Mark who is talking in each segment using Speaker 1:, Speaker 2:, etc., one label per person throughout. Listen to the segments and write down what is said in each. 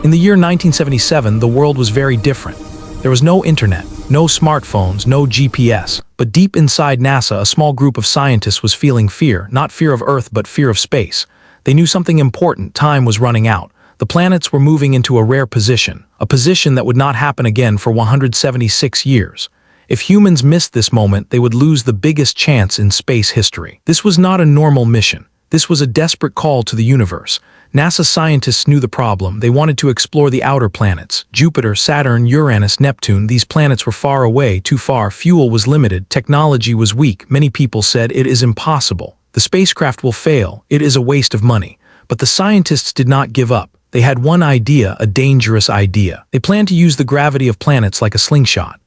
Speaker 1: In the year 1977, the world was very different. There was no internet, no smartphones, no GPS, but deep inside NASA, a small group of scientists was feeling fear, not fear of Earth, but fear of space. They knew something important: time was running out. The planets were moving into a rare position, a position that would not happen again for 176 years. If humans missed this moment, they would lose the biggest chance in space history. This was not a normal mission. This was a desperate call to the universe. NASA scientists knew the problem. They wanted to explore the outer planets. Jupiter, Saturn, Uranus, Neptune. These planets were far away, too far. Fuel was limited. Technology was weak. Many people said it is impossible. The spacecraft will fail. It is a waste of money. But the scientists did not give up. They had one idea, a dangerous idea. They planned to use the gravity of planets like a slingshot.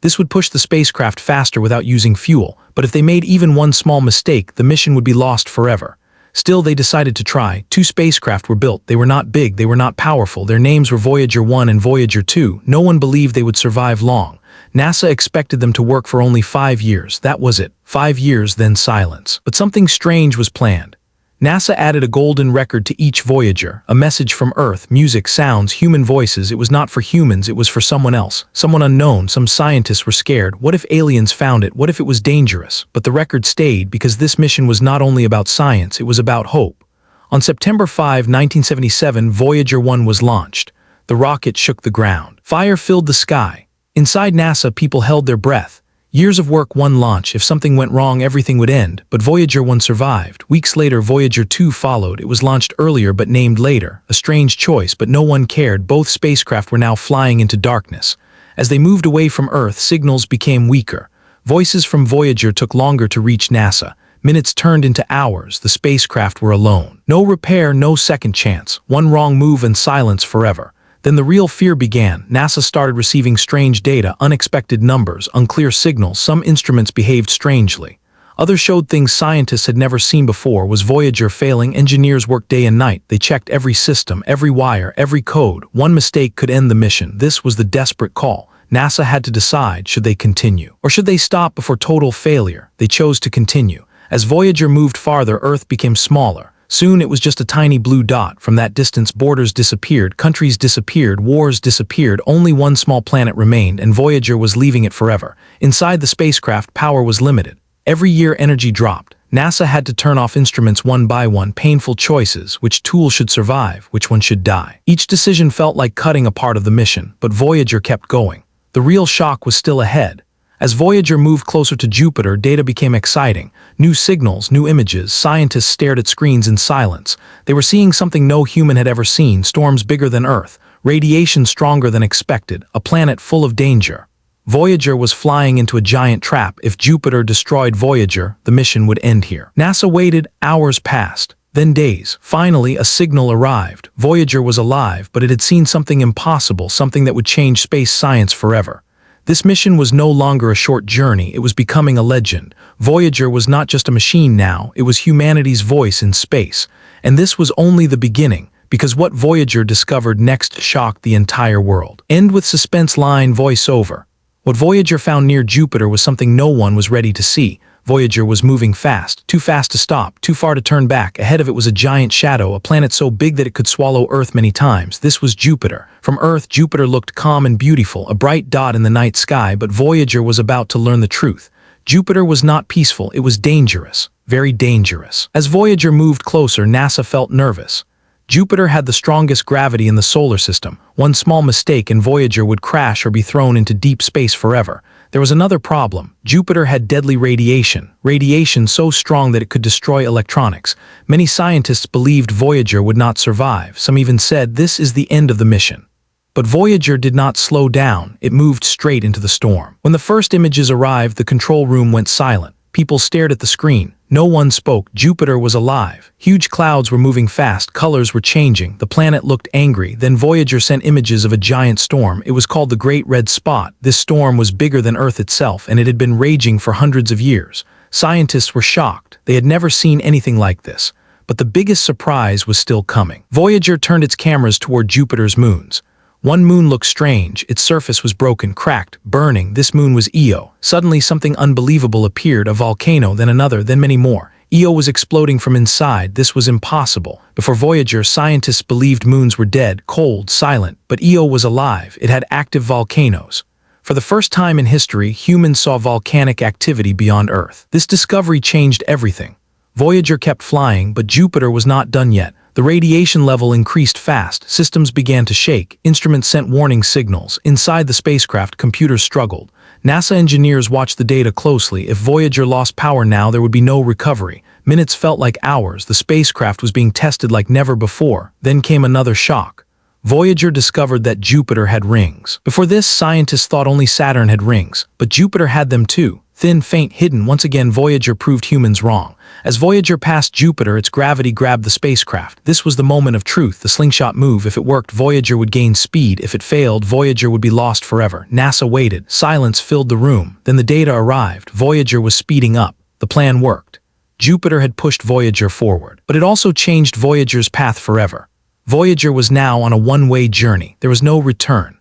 Speaker 1: This would push the spacecraft faster without using fuel, but if they made even one small mistake, the mission would be lost forever. Still, they decided to try. 2 spacecraft were built. They were not big, they were not powerful. Their names were Voyager 1 and Voyager 2. No one believed they would survive long. NASA expected them to work for only 5 years. That was it. 5 years, then silence. But something strange was planned. NASA added a golden record to each Voyager, a message from Earth, music, sounds, human voices. It was not for humans, it was for someone else, someone unknown. Some scientists were scared. What if aliens found it? What if it was dangerous? But the record stayed because this mission was not only about science, it was about hope. On September 5, 1977, Voyager 1 was launched. The rocket shook the ground. Fire filled the sky. Inside NASA, people held their breath. Years of work, one launch. If something went wrong, everything would end. But Voyager 1 survived. Weeks later, Voyager 2 followed. It was launched earlier but named later. A strange choice, but no one cared. Both spacecraft were now flying into darkness. As they moved away from Earth, signals became weaker. Voices from Voyager took longer to reach NASA. Minutes turned into hours. The spacecraft were alone. No repair, no second chance. One wrong move and silence forever. Then the real fear began. NASA started receiving strange data, unexpected numbers, unclear signals. Some instruments behaved strangely. Others showed things scientists had never seen before. Was Voyager failing? Engineers worked day and night. They checked every system, every wire, every code. One mistake could end the mission. This was the desperate call. NASA had to decide, should they continue? Or should they stop before total failure? They chose to continue. As Voyager moved farther, Earth became smaller. Soon it was just a tiny blue dot. From that distance, borders disappeared, countries disappeared, wars disappeared. Only one small planet remained, and Voyager was leaving it forever. Inside the spacecraft, power was limited. Every year, energy dropped. NASA had to turn off instruments one by one. Painful choices. Which tool should survive? Which one should die? Each decision felt like cutting a part of the mission, but Voyager kept going. The real shock was still ahead. As Voyager moved closer to Jupiter, data became exciting. New signals, new images. Scientists stared at screens in silence. They were seeing something no human had ever seen: storms bigger than Earth, radiation stronger than expected, a planet full of danger. Voyager was flying into a giant trap. If Jupiter destroyed Voyager, the mission would end here. NASA waited. Hours passed, then days. Finally, a signal arrived. Voyager was alive, but it had seen something impossible, something that would change space science forever. This mission was no longer a short journey, it was becoming a legend. Voyager was not just a machine now, it was humanity's voice in space. And this was only the beginning, because what Voyager discovered next shocked the entire world. End with suspense line, voice over. What Voyager found near Jupiter was something no one was ready to see. Voyager was moving fast, too fast to stop, too far to turn back. Ahead of it was a giant shadow, a planet so big that it could swallow Earth many times. This was Jupiter. From Earth, Jupiter looked calm and beautiful, a bright dot in the night sky, but Voyager was about to learn the truth. Jupiter was not peaceful, it was dangerous, very dangerous. As Voyager moved closer, NASA felt nervous. Jupiter had the strongest gravity in the solar system. One small mistake and Voyager would crash or be thrown into deep space forever. There was another problem. Jupiter had deadly radiation so strong that it could destroy electronics. Many scientists believed Voyager would not survive. Some even said this is the end of the mission. But Voyager did not slow down. It moved straight into the storm. When the first images arrived, the control room went silent. People stared at the screen. No one spoke. Jupiter was alive. Huge clouds were moving fast. Colors were changing. The planet looked angry. Then Voyager sent images of a giant storm. It was called the Great Red Spot. This storm was bigger than Earth itself, and it had been raging for hundreds of years. Scientists were shocked. They had never seen anything like this. But the biggest surprise was still coming. Voyager turned its cameras toward Jupiter's moons. One moon looked strange. Its surface was broken, cracked, burning. This moon was Io. Suddenly something unbelievable appeared, a volcano, then another, then many more. Io was exploding from inside. This was impossible. Before Voyager, scientists believed moons were dead, cold, silent, but Io was alive. It had active volcanoes. For the first time in history, humans saw volcanic activity beyond Earth. This discovery changed everything. Voyager kept flying, but Jupiter was not done yet. The radiation level increased fast, systems began to shake, instruments sent warning signals. Inside the spacecraft, computers struggled. NASA engineers watched the data closely. If Voyager lost power now, there would be no recovery. Minutes felt like hours. The spacecraft was being tested like never before. Then came another shock. Voyager discovered that Jupiter had rings. Before this, scientists thought only Saturn had rings, but Jupiter had them too. Thin, faint, hidden. Once again, Voyager proved humans wrong. As Voyager passed Jupiter, its gravity grabbed the spacecraft. This was the moment of truth, the slingshot move. If it worked, Voyager would gain speed. If it failed, Voyager would be lost forever. NASA waited. Silence filled the room. Then the data arrived. Voyager was speeding up. The plan worked. Jupiter had pushed Voyager forward, but it also changed Voyager's path forever. Voyager was now on a one-way journey. There was no return.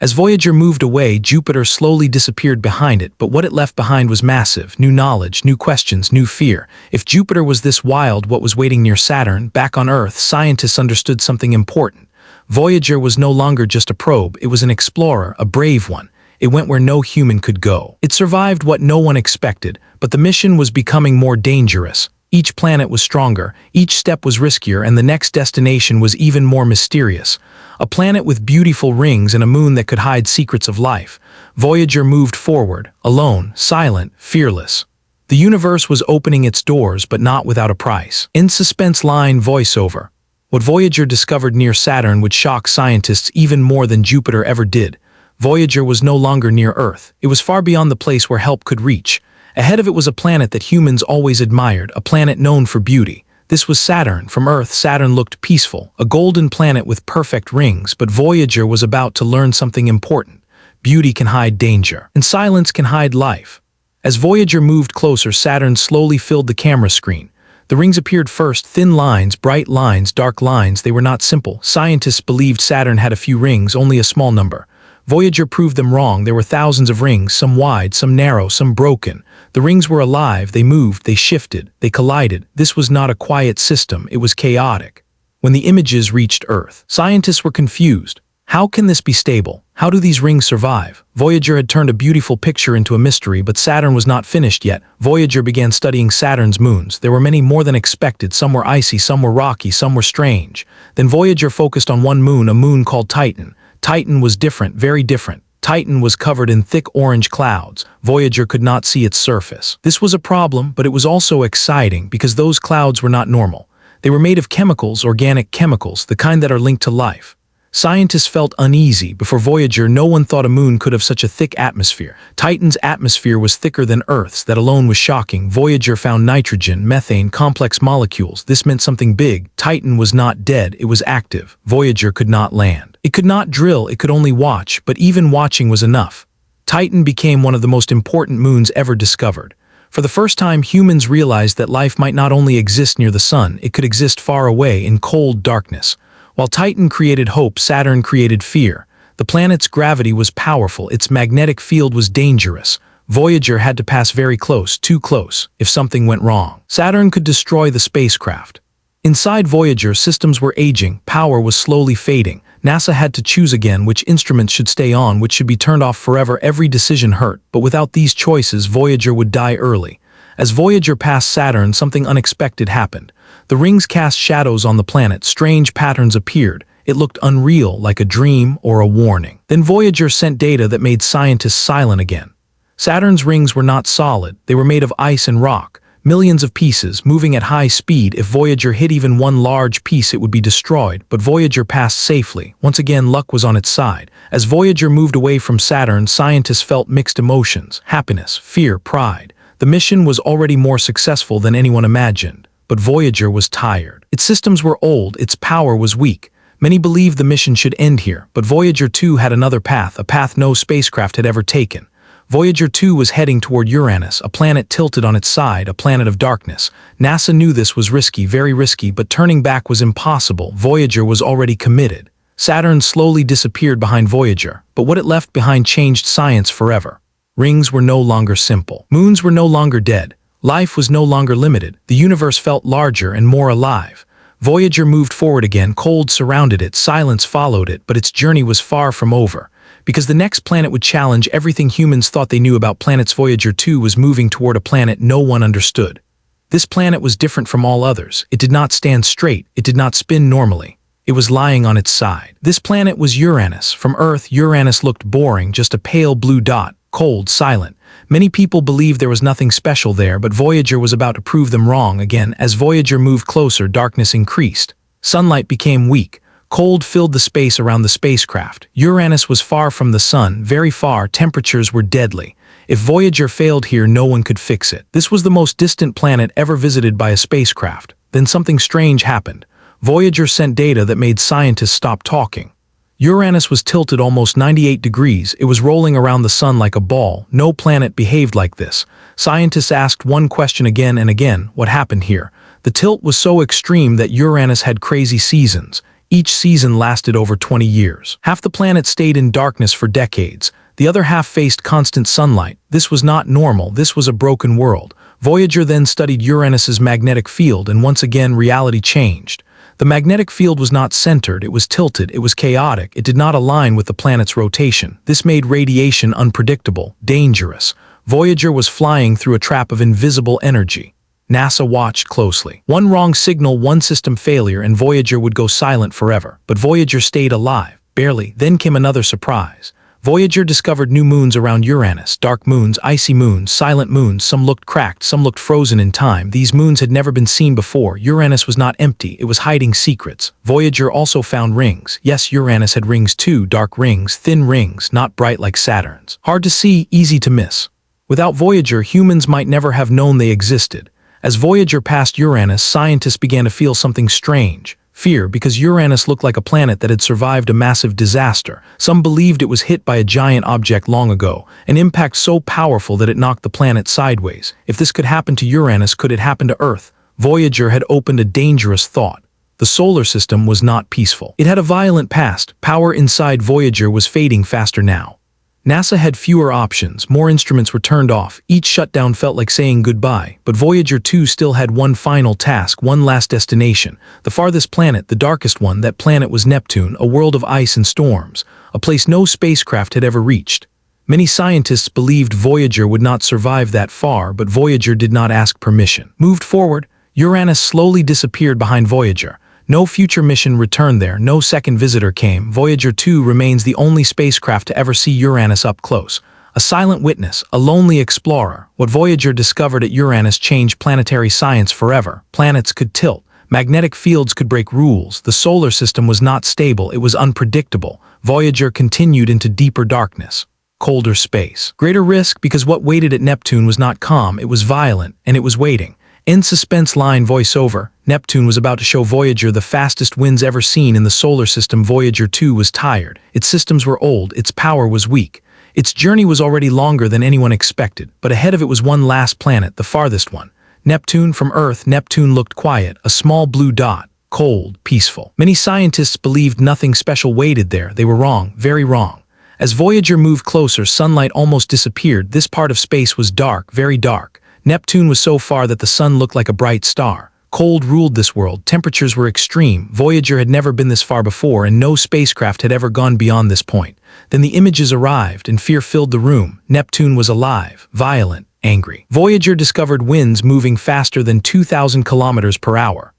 Speaker 1: As Voyager moved away, Jupiter slowly disappeared behind it, but what it left behind was massive. New knowledge, new questions, new fear. If Jupiter was this wild, what was waiting near Saturn? Back on Earth, scientists understood something important. Voyager was no longer just a probe, it was an explorer, a brave one. It went where no human could go. It survived what no one expected, but the mission was becoming more dangerous. Each planet was stronger, each step was riskier, and the next destination was even more mysterious. A planet with beautiful rings and a moon that could hide secrets of life. Voyager moved forward, alone, silent, fearless. The universe was opening its doors, but not without a price. In suspense line voiceover. What Voyager discovered near Saturn would shock scientists even more than Jupiter ever did. Voyager was no longer near Earth. It was far beyond the place where help could reach. Ahead of it was a planet that humans always admired, a planet known for beauty. This was Saturn. From Earth, Saturn looked peaceful, a golden planet with perfect rings, but Voyager was about to learn something important. Beauty can hide danger, and silence can hide life. As Voyager moved closer, Saturn slowly filled the camera screen. The rings appeared first, thin lines, bright lines, dark lines. They were not simple. Scientists believed Saturn had a few rings, only a small number. Voyager proved them wrong. There were thousands of rings, some wide, some narrow, some broken. The rings were alive, they moved, they shifted, they collided. This was not a quiet system, it was chaotic. When the images reached Earth, scientists were confused. How can this be stable? How do these rings survive? Voyager had turned a beautiful picture into a mystery, but Saturn was not finished yet. Voyager began studying Saturn's moons. There were many more than expected. Some were icy, some were rocky, some were strange. Then Voyager focused on one moon, a moon called Titan. Titan was different, very different. Titan was covered in thick orange clouds. Voyager could not see its surface. This was a problem, but it was also exciting because those clouds were not normal. They were made of chemicals, organic chemicals, the kind that are linked to life. Scientists felt uneasy. Before Voyager, no one thought a moon could have such a thick atmosphere. Titan's atmosphere was thicker than Earth's. That alone was shocking. Voyager found nitrogen, methane, complex molecules. This meant something big. Titan was not dead, it was active. Voyager could not land. It could not drill, it could only watch, but even watching was enough. Titan became one of the most important moons ever discovered. For the first time, humans realized that life might not only exist near the sun, it could exist far away in cold darkness. While Titan created hope, Saturn created fear. The planet's gravity was powerful, its magnetic field was dangerous. Voyager had to pass very close, too close, if something went wrong. Saturn could destroy the spacecraft. Inside Voyager, systems were aging, power was slowly fading. NASA had to choose again which instruments should stay on, which should be turned off forever. Every decision hurt, but without these choices, Voyager would die early. As Voyager passed Saturn, something unexpected happened. The rings cast shadows on the planet, strange patterns appeared. It looked unreal, like a dream or a warning. Then Voyager sent data that made scientists silent again. Saturn's rings were not solid, they were made of ice and rock. Millions of pieces, moving at high speed. If Voyager hit even one large piece, it would be destroyed, but Voyager passed safely. Once again, luck was on its side. As Voyager moved away from Saturn, scientists felt mixed emotions, happiness, fear, pride. The mission was already more successful than anyone imagined, but Voyager was tired. Its systems were old, its power was weak. Many believed the mission should end here, but Voyager 2 had another path, a path no spacecraft had ever taken. Voyager 2 was heading toward Uranus, a planet tilted on its side, a planet of darkness. NASA knew this was risky, very risky, but turning back was impossible. Voyager was already committed. Saturn slowly disappeared behind Voyager, but what it left behind changed science forever. Rings were no longer simple. Moons were no longer dead. Life was no longer limited. The universe felt larger and more alive. Voyager moved forward again. Cold surrounded it, silence followed it, but its journey was far from over. Because the next planet would challenge everything humans thought they knew about planets, Voyager 2 was moving toward a planet no one understood. This planet was different from all others. It did not stand straight. It did not spin normally. It was lying on its side. This planet was Uranus. From Earth, Uranus looked boring, just a pale blue dot, cold, silent. Many people believed there was nothing special there, but Voyager was about to prove them wrong again. As Voyager moved closer, darkness increased. Sunlight became weak. Cold filled the space around the spacecraft. Uranus was far from the sun, very far. Temperatures were deadly. If Voyager failed here, no one could fix it. This was the most distant planet ever visited by a spacecraft. Then something strange happened. Voyager sent data that made scientists stop talking. Uranus was tilted almost 98 degrees. It was rolling around the sun like a ball. No planet behaved like this. Scientists asked one question again and again: what happened here? The tilt was so extreme that Uranus had crazy seasons. Each season lasted over 20 years. Half the planet stayed in darkness for decades. The other half faced constant sunlight. This was not normal. This was a broken world. Voyager then studied Uranus's magnetic field, and once again reality changed. The magnetic field was not centered, it was tilted, it was chaotic, it did not align with the planet's rotation. This made radiation unpredictable, dangerous. Voyager was flying through a trap of invisible energy. NASA watched closely. One wrong signal, one system failure, and Voyager would go silent forever. But Voyager stayed alive, barely. Then came another surprise. Voyager discovered new moons around Uranus, dark moons, icy moons, silent moons. Some looked cracked, some looked frozen in time. These moons had never been seen before. Uranus was not empty, it was hiding secrets. Voyager also found rings. Yes, Uranus had rings too, dark rings, thin rings, not bright like Saturn's. Hard to see, easy to miss. Without Voyager, humans might never have known they existed. As Voyager passed Uranus, scientists began to feel something strange. Fear, because Uranus looked like a planet that had survived a massive disaster. Some believed it was hit by a giant object long ago, an impact so powerful that it knocked the planet sideways. If this could happen to Uranus, could it happen to Earth? Voyager had opened a dangerous thought. The solar system was not peaceful. It had a violent past. Power inside Voyager was fading faster now. NASA had fewer options, more instruments were turned off, each shutdown felt like saying goodbye, but Voyager 2 still had one final task, one last destination. The farthest planet, the darkest one, that planet was Neptune, a world of ice and storms, a place no spacecraft had ever reached. Many scientists believed Voyager would not survive that far, but Voyager did not ask permission. Moved forward, Uranus slowly disappeared behind Voyager. No future mission returned there, no second visitor came. Voyager 2 remains the only spacecraft to ever see Uranus up close. A silent witness, a lonely explorer. What Voyager discovered at Uranus changed planetary science forever. Planets could tilt. Magnetic fields could break rules. The solar system was not stable, it was unpredictable. Voyager continued into deeper darkness. Colder space. Greater risk because what waited at Neptune was not calm, it was violent, and it was waiting. End suspense line voiceover. Neptune was about to show Voyager the fastest winds ever seen in the solar system. Voyager 2 was tired. Its systems were old, its power was weak. Its journey was already longer than anyone expected, but ahead of it was one last planet, the farthest one. Neptune. From Earth, Neptune looked quiet, a small blue dot, cold, peaceful. Many scientists believed nothing special waited there. They were wrong, very wrong. As Voyager moved closer, sunlight almost disappeared. This part of space was dark, very dark. Neptune was so far that the sun looked like a bright star. Cold ruled this world, temperatures were extreme. Voyager had never been this far before, and no spacecraft had ever gone beyond this point. Then the images arrived, and fear filled the room. Neptune was alive, violent, angry. Voyager discovered winds moving faster than 2,000 kilometers per hour.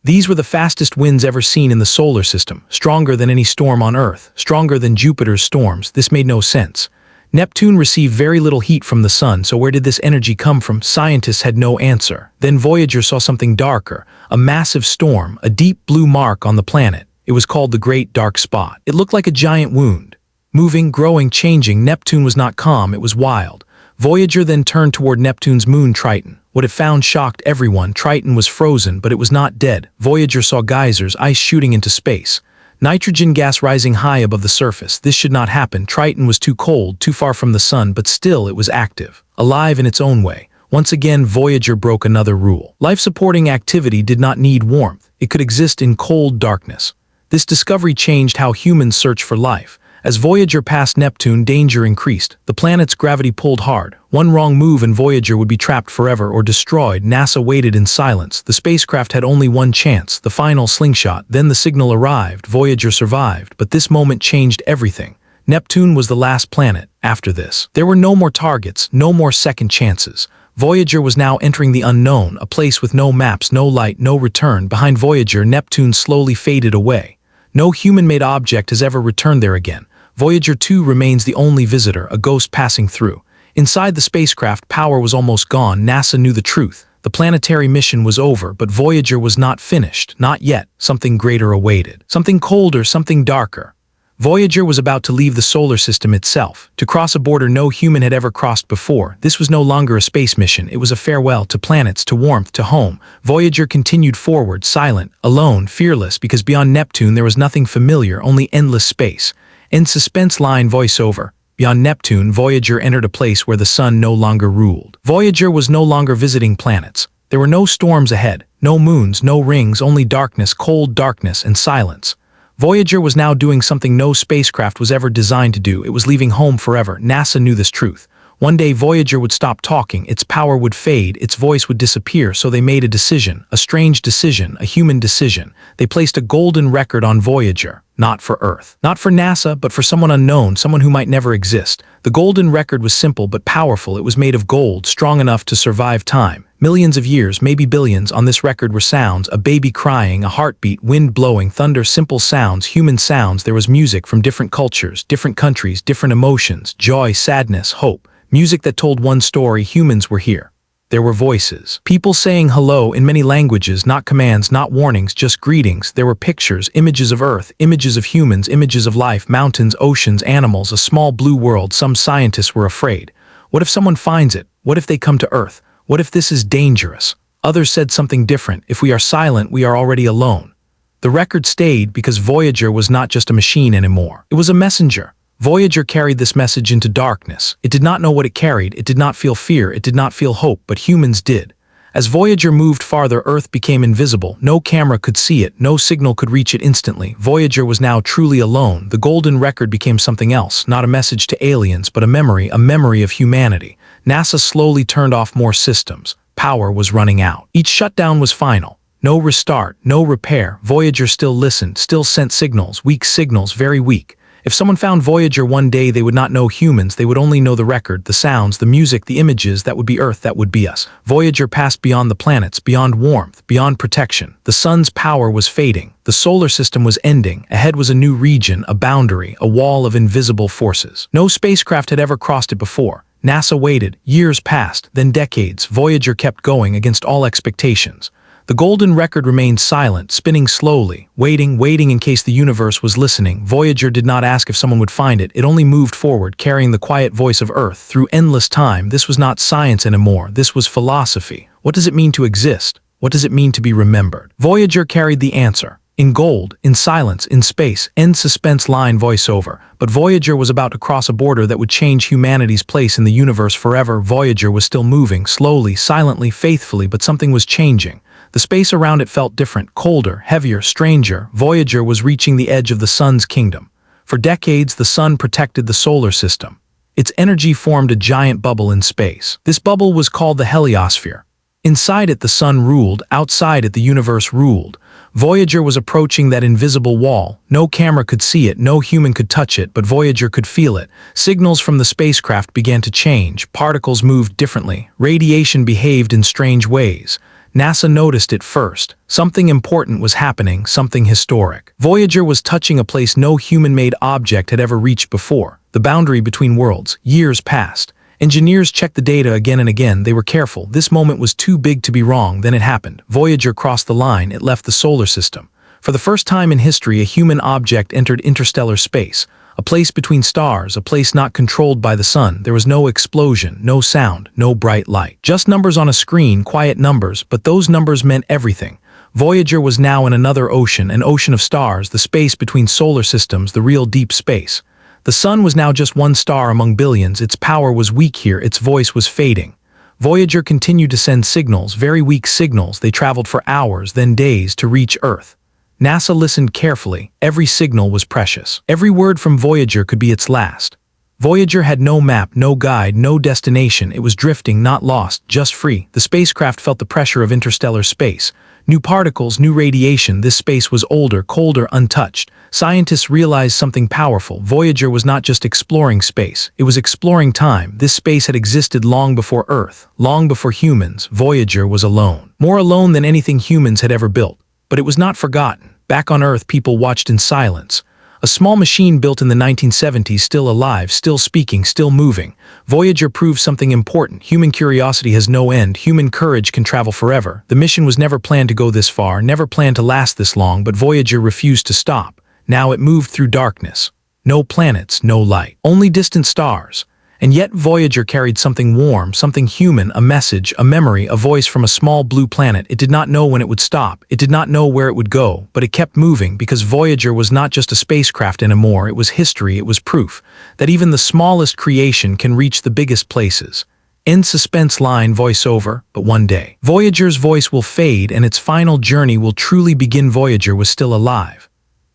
Speaker 1: These were the fastest winds ever seen in the solar system, stronger than any storm on Earth, stronger than Jupiter's storms. This made no sense. Neptune received very little heat from the sun, so where did this energy come from? Scientists had no answer. Then Voyager saw something darker, a massive storm, a deep blue mark on the planet. It was called the Great Dark Spot. It looked like a giant wound. Moving, growing, changing, Neptune was not calm, it was wild. Voyager then turned toward Neptune's moon Triton. What it found shocked everyone. Triton was frozen, but it was not dead. Voyager saw geysers, ice shooting into space. Nitrogen gas rising high above the surface. This should not happen. Triton was too cold, too far from the sun, but still it was active, alive in its own way. Once again, Voyager broke another rule. Life-supporting activity did not need warmth. It could exist in cold darkness. This discovery changed how humans search for life. As Voyager passed Neptune, danger increased. The planet's gravity pulled hard. One wrong move and Voyager would be trapped forever or destroyed. NASA waited in silence. The spacecraft had only one chance, the final slingshot. Then the signal arrived. Voyager survived, but this moment changed everything. Neptune was the last planet. After this, there were no more targets, no more second chances. Voyager was now entering the unknown, a place with no maps, no light, no return. Behind Voyager, Neptune slowly faded away. No human-made object has ever returned there again. Voyager 2 remains the only visitor, a ghost passing through. Inside the spacecraft, power was almost gone. NASA knew the truth. The planetary mission was over, but Voyager was not finished. Not yet. Something greater awaited. Something colder, something darker. Voyager was about to leave the solar system itself, to cross a border no human had ever crossed before. This was no longer a space mission, it was a farewell to planets, to warmth, to home. Voyager continued forward, silent, alone, fearless, because beyond Neptune there was nothing familiar, only endless space. In suspense line voiceover, beyond Neptune, Voyager entered a place where the sun no longer ruled. Voyager was no longer visiting planets. There were no storms ahead, no moons, no rings, only darkness, cold darkness, and silence. Voyager was now doing something no spacecraft was ever designed to do. It was leaving home forever. NASA knew this truth. One day Voyager would stop talking, its power would fade, its voice would disappear, so they made a decision, a strange decision, a human decision. They placed a golden record on Voyager, not for Earth. Not for NASA, but for someone unknown, someone who might never exist. The golden record was simple but powerful. It was made of gold, strong enough to survive time. Millions of years, maybe billions, on this record were sounds, a baby crying, a heartbeat, wind blowing, thunder, simple sounds, human sounds. There was music from different cultures, different countries, different emotions, joy, sadness, hope. Music that told one story: humans were here. There were voices. People saying hello in many languages, not commands, not warnings, just greetings. There were pictures, images of Earth, images of humans, images of life, mountains, oceans, animals, a small blue world. Some scientists were afraid. What if someone finds it? What if they come to Earth? What if this is dangerous? Others said something different. If we are silent, we are already alone. The record stayed because Voyager was not just a machine anymore. It was a messenger. Voyager carried this message into darkness. It did not know what it carried. It did not feel fear. It did not feel hope, but humans did. As Voyager moved farther, Earth became invisible. No camera could see it. No signal could reach it instantly. Voyager was now truly alone. The golden record became something else, not a message to aliens, but a memory of humanity. NASA slowly turned off more systems. Power was running out. Each shutdown was final. No restart, no repair. Voyager still listened, still sent signals, weak signals, very weak. If someone found Voyager one day, they would not know humans, they would only know the record, the sounds, the music, the images. That would be Earth, that would be us. Voyager passed beyond the planets, beyond warmth, beyond protection. The sun's power was fading. The solar system was ending. Ahead was a new region, a boundary, a wall of invisible forces. No spacecraft had ever crossed it before. NASA waited. Years passed, then decades. Voyager kept going against all expectations. The golden record remained silent, spinning slowly, waiting in case the universe was listening. Voyager did not ask if someone would find it. It only moved forward, carrying the quiet voice of Earth through endless time. This was not science anymore. This was philosophy. What does it mean to exist? What does it mean to be remembered? Voyager carried the answer. In gold, in silence, in space, end suspense line voiceover. But Voyager was about to cross a border that would change humanity's place in the universe forever. Voyager was still moving, slowly, silently, faithfully, but something was changing. The space around it felt different, colder, heavier, stranger. Voyager was reaching the edge of the sun's kingdom. For decades, the sun protected the solar system. Its energy formed a giant bubble in space. This bubble was called the heliosphere. Inside it, the sun ruled. Outside it, the universe ruled. Voyager was approaching that invisible wall. No camera could see it, no human could touch it, but Voyager could feel it. Signals from the spacecraft began to change. Particles moved differently. Radiation behaved in strange ways. NASA noticed it first. Something important was happening, something historic. Voyager was touching a place no human-made object had ever reached before. The boundary between worlds. Years passed. Engineers checked the data again and again. They were careful. This moment was too big to be wrong. Then it happened. Voyager crossed the line. It left the solar system. For the first time in history, a human object entered interstellar space. A place between stars, a place not controlled by the sun. There was no explosion, no sound, no bright light. Just numbers on a screen, quiet numbers, but those numbers meant everything. Voyager was now in another ocean, an ocean of stars, the space between solar systems, the real deep space. The sun was now just one star among billions. Its power was weak here, its voice was fading. Voyager continued to send signals, very weak signals. They traveled for hours, then days, to reach Earth. NASA listened carefully. Every signal was precious. Every word from Voyager could be its last. Voyager had no map, no guide, no destination. It was drifting, not lost, just free. The spacecraft felt the pressure of interstellar space. New particles, new radiation. This space was older, colder, untouched. Scientists realized something powerful. Voyager was not just exploring space. It was exploring time. This space had existed long before Earth, long before humans. Voyager was alone. More alone than anything humans had ever built. But it was not forgotten. Back on Earth, people watched in silence. A small machine built in the 1970s, still alive, still speaking, still moving. Voyager proved something important. Human curiosity has no end. Human courage can travel forever. The mission was never planned to go this far, never planned to last this long, but Voyager refused to stop. Now it moved through darkness. No planets, no light. Only distant stars. And yet Voyager carried something warm, something human, a message, a memory, a voice from a small blue planet. It did not know when it would stop. It did not know where it would go, but it kept moving because Voyager was not just a spacecraft anymore. It was history. It was proof that even the smallest creation can reach the biggest places. End suspense line voiceover, but one day, Voyager's voice will fade and its final journey will truly begin. Voyager was still alive.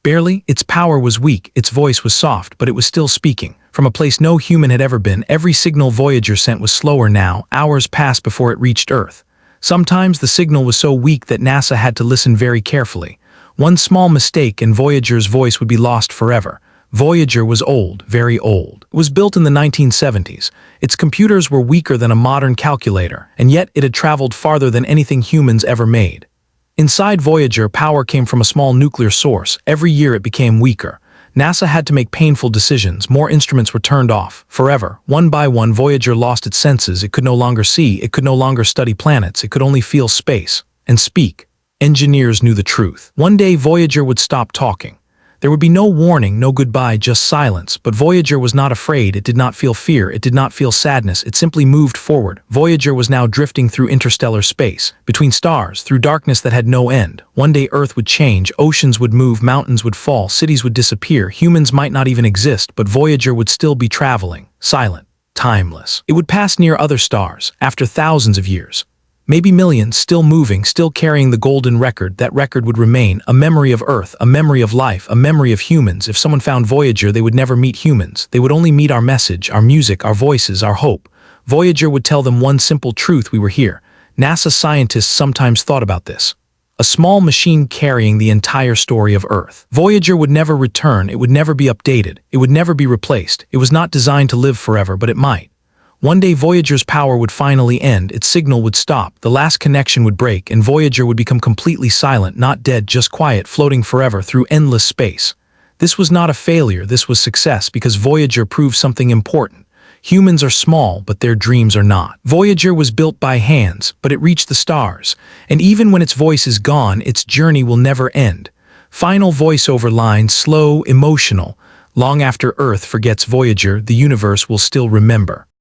Speaker 1: Barely, its power was weak, its voice was soft, but it was still speaking. From a place no human had ever been, every signal Voyager sent was slower now. Hours passed before it reached Earth. Sometimes the signal was so weak that NASA had to listen very carefully. One small mistake and Voyager's voice would be lost forever. Voyager was old, very old. It was built in the 1970s. Its computers were weaker than a modern calculator, and yet it had traveled farther than anything humans ever made. Inside Voyager, power came from a small nuclear source. Every year it became weaker. NASA had to make painful decisions. More instruments were turned off. Forever, one by one, Voyager lost its senses. It could no longer see. It could no longer study planets. It could only feel space and speak. Engineers knew the truth. One day, Voyager would stop talking. There would be no warning, no goodbye, just silence. But Voyager was not afraid. It did not feel fear. It did not feel sadness. It simply moved forward. Voyager was now drifting through interstellar space, between stars, through darkness that had no end. One day Earth would change, oceans would move, mountains would fall, cities would disappear, humans might not even exist, but Voyager would still be traveling, silent, timeless. It would pass near other stars, after thousands of years. Maybe millions, still moving, still carrying the golden record. That record would remain, a memory of Earth, a memory of life, a memory of humans. If someone found Voyager, they would never meet humans. They would only meet our message, our music, our voices, our hope. Voyager would tell them one simple truth: we were here. NASA scientists sometimes thought about this. A small machine carrying the entire story of Earth. Voyager would never return. It would never be updated. It would never be replaced. It was not designed to live forever, but it might. One day Voyager's power would finally end, its signal would stop, the last connection would break, and Voyager would become completely silent, not dead, just quiet, floating forever through endless space. This was not a failure, this was success, because Voyager proved something important. Humans are small, but their dreams are not. Voyager was built by hands, but it reached the stars, and even when its voice is gone, its journey will never end. Final voiceover line, slow, emotional. Long after Earth forgets Voyager, the universe will still remember.